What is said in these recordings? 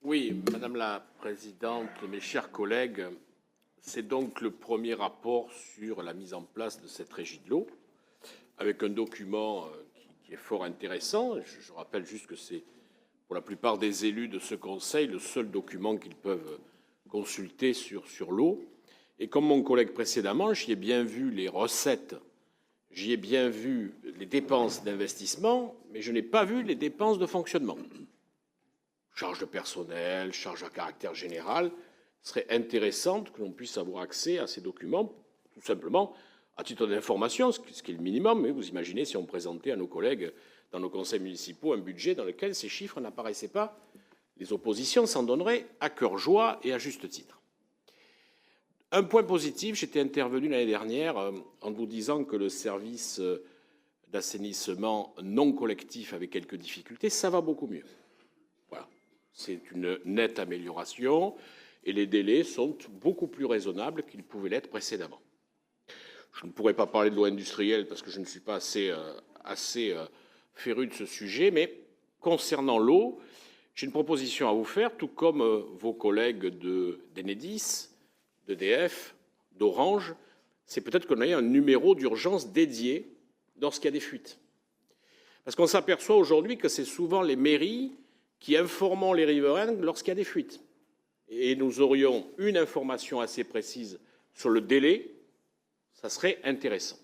Oui, Madame la Présidente, mes chers collègues, c'est donc le premier rapport sur la mise en place de cette régie de l'eau, avec un document qui est fort intéressant. Je rappelle juste que c'est, pour la plupart des élus de ce Conseil, le seul document qu'ils peuvent consulter sur l'eau. Et comme mon collègue précédemment, j'y ai bien vu les recettes, j'y ai bien vu les dépenses d'investissement, mais je n'ai pas vu les dépenses de fonctionnement. Charges de personnel, charges à caractère général. Ce serait intéressant que l'on puisse avoir accès à ces documents, tout simplement à titre d'information, ce qui est le minimum. Mais vous imaginez si on présentait à nos collègues dans nos conseils municipaux un budget dans lequel ces chiffres n'apparaissaient pas. Les oppositions s'en donneraient à cœur joie et à juste titre. Un point positif, j'étais intervenu l'année dernière en vous disant que le service d'assainissement non collectif avait quelques difficultés. Ça va beaucoup mieux. Voilà. C'est une nette amélioration et les délais sont beaucoup plus raisonnables qu'ils pouvaient l'être précédemment. Je ne pourrais pas parler de l'eau industrielle parce que je ne suis pas assez féru de ce sujet, mais concernant l'eau, j'ai une proposition à vous faire, tout comme vos collègues d'Enedis, d'EDF, d'Orange, c'est peut-être qu'on ait un numéro d'urgence dédié lorsqu'il y a des fuites. Parce qu'on s'aperçoit aujourd'hui que c'est souvent les mairies qui informent les riverains lorsqu'il y a des fuites. Et nous aurions une information assez précise sur le délai, ça serait intéressant.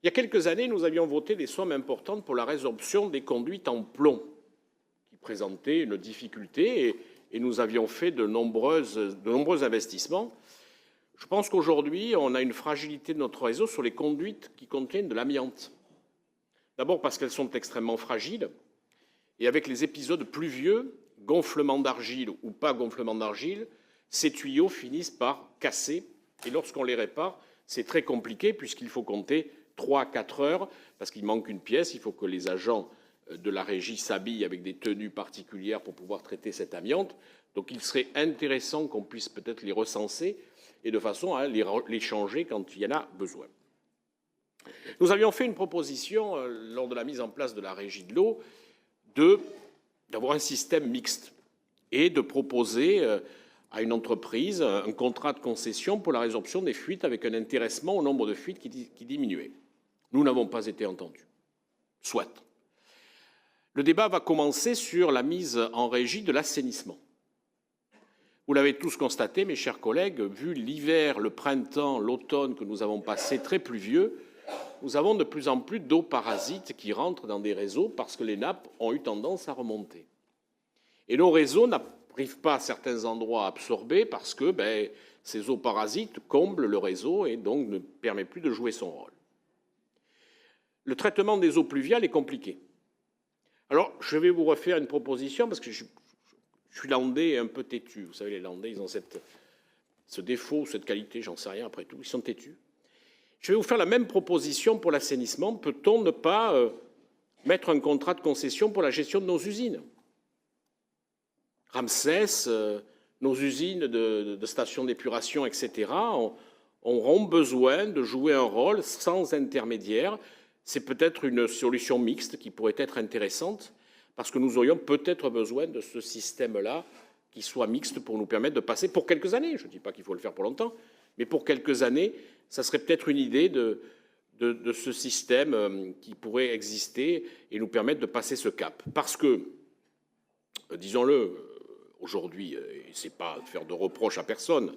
Il y a quelques années, nous avions voté des sommes importantes pour la résorption des conduites en plomb, qui présentaient une difficulté, et nous avions fait de nombreux investissements. Je pense qu'aujourd'hui, on a une fragilité de notre réseau sur les conduites qui contiennent de l'amiante. D'abord parce qu'elles sont extrêmement fragiles, et avec les épisodes pluvieux, gonflement d'argile ou pas gonflement d'argile, ces tuyaux finissent par casser, et lorsqu'on les répare, c'est très compliqué puisqu'il faut compter 3 à 4 heures, parce qu'il manque une pièce, il faut que les agents de la régie s'habillent avec des tenues particulières pour pouvoir traiter cette amiante. Donc il serait intéressant qu'on puisse peut-être les recenser et de façon à les changer quand il y en a besoin. Nous avions fait une proposition lors de la mise en place de la régie de l'eau d'avoir un système mixte et de proposer à une entreprise un contrat de concession pour la résorption des fuites avec un intéressement au nombre de fuites qui diminuait. Nous n'avons pas été entendus. Soit. Le débat va commencer sur la mise en régie de l'assainissement. Vous l'avez tous constaté, mes chers collègues, vu l'hiver, le printemps, l'automne que nous avons passé très pluvieux, nous avons de plus en plus d'eau parasite qui rentre dans des réseaux parce que les nappes ont eu tendance à remonter. Et nos réseaux n'arrivent pas à certains endroits à absorber parce que ces eaux parasites comblent le réseau et donc ne permettent plus de jouer son rôle. Le traitement des eaux pluviales est compliqué. Alors, je vais vous refaire une proposition parce que je suis landais un peu têtu. Vous savez, les landais, ils ont ce défaut, cette qualité, j'en sais rien après tout, ils sont têtus. Je vais vous faire la même proposition pour l'assainissement. Peut-on ne pas mettre un contrat de concession pour la gestion de nos usines ? Ramsès, nos usines de stations d'épuration, etc., auront besoin de jouer un rôle sans intermédiaire. C'est peut-être une solution mixte qui pourrait être intéressante parce que nous aurions peut-être besoin de ce système-là qui soit mixte pour nous permettre de passer pour quelques années. Je ne dis pas qu'il faut le faire pour longtemps, mais pour quelques années, ça serait peut-être une idée de ce système qui pourrait exister et nous permettre de passer ce cap. Parce que, disons-le, aujourd'hui, et ce n'est pas de faire de reproches à personne,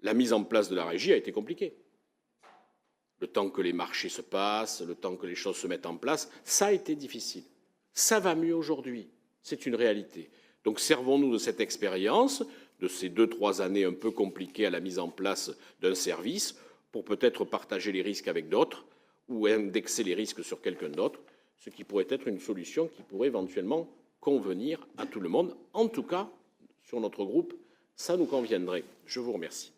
la mise en place de la régie a été compliquée. Le temps que les marchés se passent, le temps que les choses se mettent en place, ça a été difficile. Ça va mieux aujourd'hui, c'est une réalité. Donc servons-nous de cette expérience, de ces 2-3 années un peu compliquées à la mise en place d'un service, pour peut-être partager les risques avec d'autres, ou indexer les risques sur quelqu'un d'autre, ce qui pourrait être une solution qui pourrait éventuellement convenir à tout le monde. En tout cas, sur notre groupe, ça nous conviendrait. Je vous remercie.